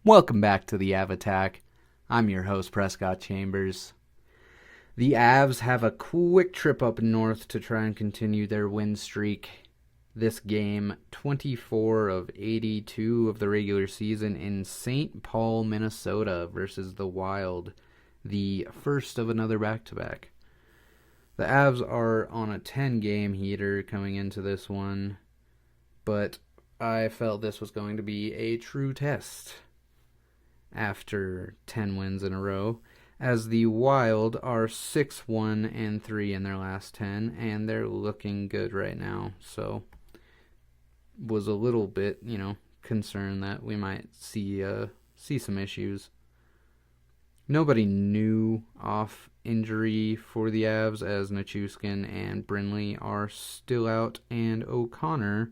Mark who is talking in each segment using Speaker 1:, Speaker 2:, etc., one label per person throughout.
Speaker 1: Welcome back to the Av Attack. I'm your host, Prescott Chambers. The Avs have a quick trip up north to try and continue their win streak. This game, 24 of 82 of the regular season in St. Paul, Minnesota versus the Wild, the first of another back-to-back. The Avs are on a 10-game heater coming into this one, but I felt this was going to be a true test after 10 wins in a row, as the Wild are 6-1-3 in their last 10, and they're looking good right now. So, was a little bit, concerned that we might see some issues. Nobody new off injury for the Avs, as Nichushkin and Brinley are still out, and O'Connor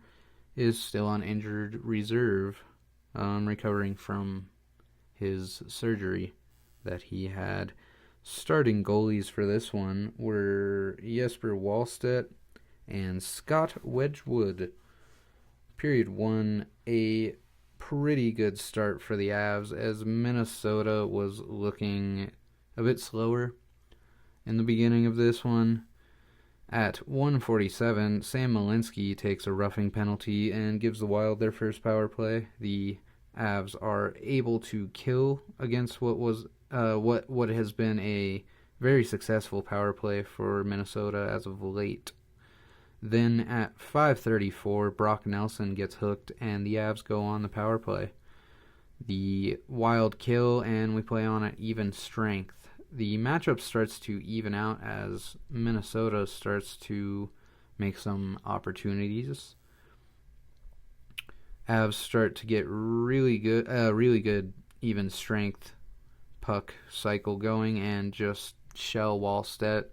Speaker 1: is still on injured reserve, recovering from his surgery that he had. Starting goalies for this one were Jesper Wallstedt and Scott Wedgwood. Period one, a pretty good start for the Avs, as Minnesota was looking a bit slower in the beginning of this one. At 1:47, Sam Malinsky takes a roughing penalty and gives the Wild their first power play. The Avs are able to kill against what has been a very successful power play for Minnesota as of late. Then at 5:34, Brock Nelson gets hooked and the Avs go on the power play. The Wild kill and we play on at even strength. The matchup starts to even out as Minnesota starts to make some opportunities. Avs start to get really good even strength puck cycle going and just shell Wallstedt.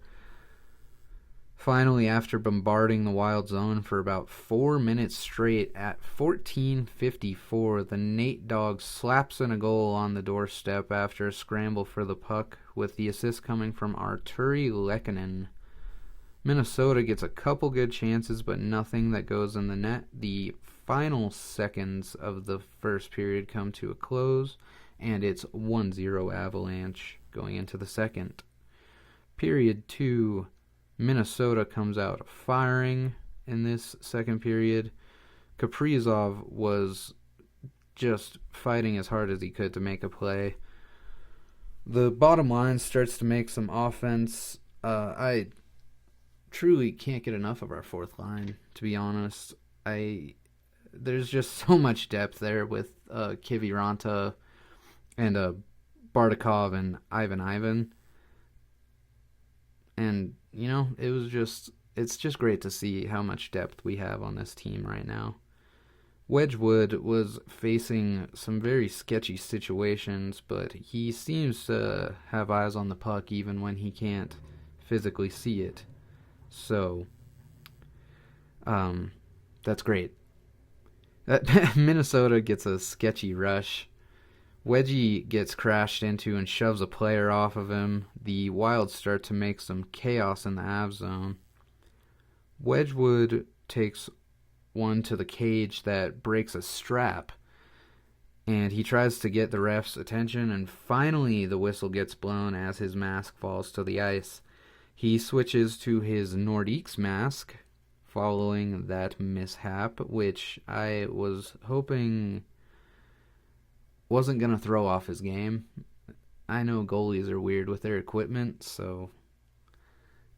Speaker 1: Finally, after bombarding the Wild zone for about 4 minutes straight, at 14:54, the Nate Dogg slaps in a goal on the doorstep after a scramble for the puck, with the assist coming from Arturi Lehkonen. Minnesota gets a couple good chances, but nothing that goes in the net. The final seconds of the first period come to a close, and it's 1-0 Avalanche going into the second. Period 2, Minnesota comes out firing in this second period. Kaprizov was just fighting as hard as he could to make a play. The bottom line starts to make some offense. I truly can't get enough of our fourth line, to be honest. There's just so much depth there with Kiviranta and Bardakov and Ivan. And, it's just great to see how much depth we have on this team right now. Wedgwood was facing some very sketchy situations, but he seems to have eyes on the puck even when he can't physically see it. So, that's great. Minnesota gets a sketchy rush. Wedgie gets crashed into and shoves a player off of him. The Wild start to make some chaos in the Av zone. Wedgwood takes one to the cage that breaks a strap, and he tries to get the ref's attention, and finally the whistle gets blown as his mask falls to the ice. He switches to his Nordiques mask following that mishap, which I was hoping wasn't going to throw off his game. I know goalies are weird with their equipment, so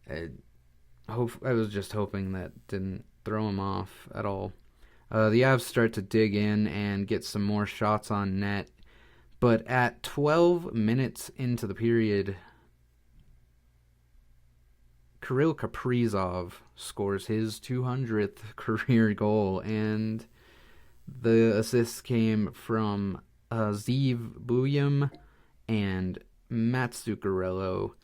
Speaker 1: I was just hoping that didn't throw him off at all. The Avs start to dig in and get some more shots on net, but at 12 minutes into the period, Kirill Kaprizov scores his 200th career goal, and the assist came from Zeev Buyum and Matt Zuccarello,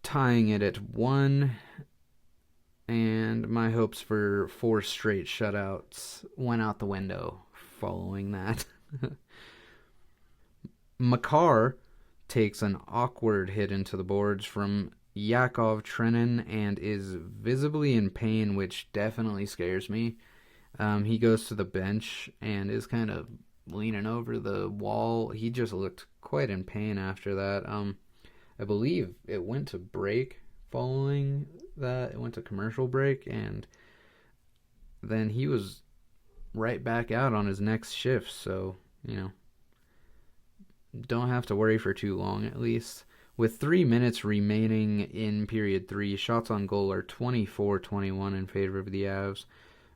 Speaker 1: tying it at 1, and my hopes for 4 straight shutouts went out the window following that. Makar takes an awkward hit into the boards from Yakov Trenin and is visibly in pain, which definitely scares me. He goes to the bench and is kind of leaning over the wall. He just looked quite in pain after that. I believe it went to break following that. It went to commercial break, and then he was right back out on his next shift. So, don't have to worry for too long at least. With 3 minutes remaining in period 3, shots on goal are 24-21 in favor of the Avs.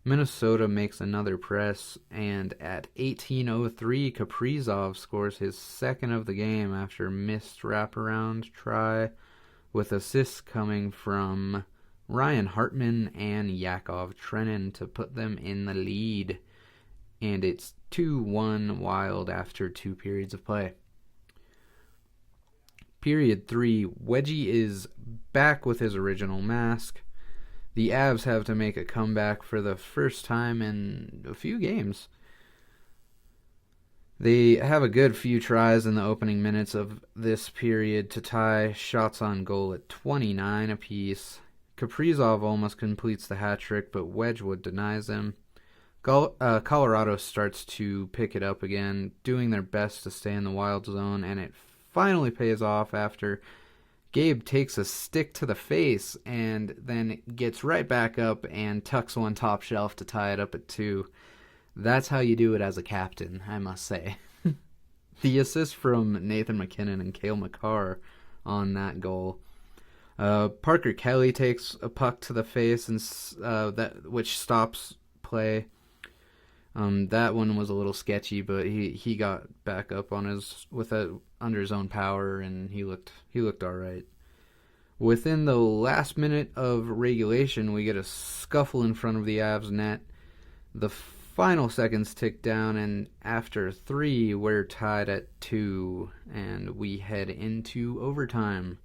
Speaker 1: Minnesota makes another press, and at 18:03, Kaprizov scores his second of the game after a missed wraparound try, with assists coming from Ryan Hartman and Yakov Trenin to put them in the lead. And it's 2-1 Wild after 2 periods of play. Period 3, Wedgie is back with his original mask. The Avs have to make a comeback for the first time in a few games. They have a good few tries in the opening minutes of this period to tie shots on goal at 29 apiece. Kaprizov almost completes the hat trick, but Wedgwood denies him. Colorado starts to pick it up again, doing their best to stay in the Wild zone, and it finally pays off after Gabe takes a stick to the face and then gets right back up and tucks one top shelf to tie it up at 2. That's how you do it as a captain, I must say. The assist from Nathan McKinnon and Cale Makar on that goal. Parker Kelly takes a puck to the face, and which stops play. That one was a little sketchy, but he got back up on under his own power, and he looked all right. Within the last minute of regulation, we get a scuffle in front of the Avs net. The final seconds tick down, and after 3, we're tied at 2, and we head into overtime,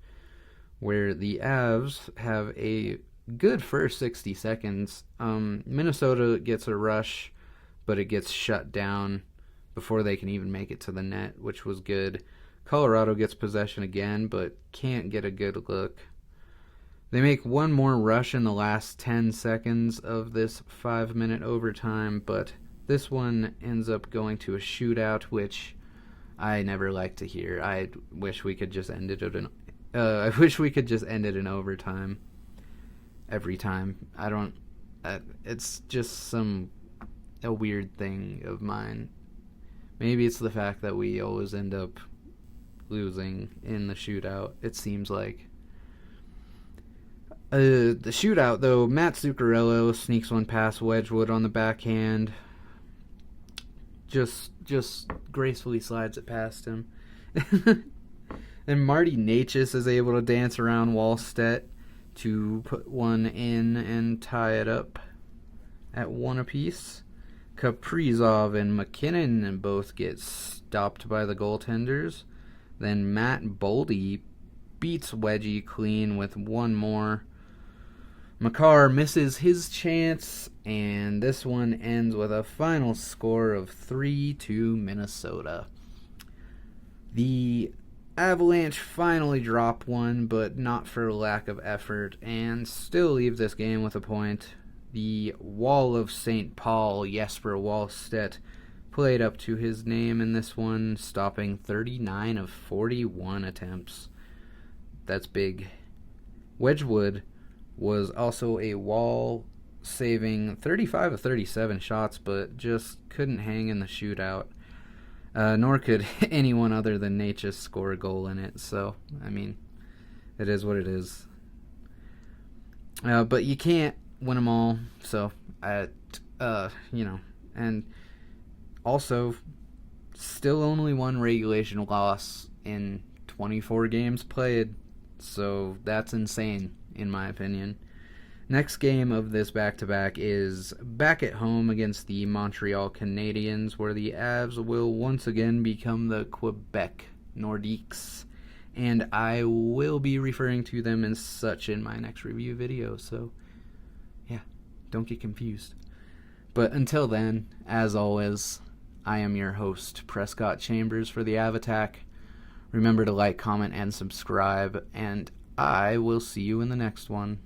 Speaker 1: where the Avs have a good first 60 seconds. Minnesota gets a rush, but it gets shut down before they can even make it to the net, which was good. Colorado gets possession again, but can't get a good look. They make one more rush in the last 10 seconds of this 5-minute overtime, but this one ends up going to a shootout, which I never like to hear. I wish we could just end it in overtime every time. It's just a weird thing of mine. Maybe it's the fact that we always end up losing in the shootout, it seems like. The shootout, though, Matt Zuccarello sneaks one past Wedgwood on the backhand. Just gracefully slides it past him. Then Marty Necas is able to dance around Wallstedt to put one in and tie it up at 1 apiece. Kaprizov and McKinnon both get stopped by the goaltenders. Then Matt Boldy beats Wedgie clean with one more. Makar misses his chance, and this one ends with a final score of 3-2 Minnesota. The Avalanche finally drop one, but not for lack of effort, and still leave this game with a point. The Wall of St. Paul, Jesper Wallstedt, played up to his name in this one, stopping 39 of 41 attempts. That's big. Wedgwood was also a Wall, saving 35 of 37 shots, but just couldn't hang in the shootout. Nor could anyone other than Necas score a goal in it. So, I mean, it is what it is. But you can't win them all. So, and also, still only one regulation loss in 24 games played. So, that's insane, in my opinion. Next game of this back-to-back is back at home against the Montreal Canadiens, where the Avs will once again become the Quebec Nordiques, and I will be referring to them as such in my next review video, so yeah, don't get confused. But until then, as always, I am your host, Prescott Chambers for the Avattack. Remember to like, comment, and subscribe, and I will see you in the next one.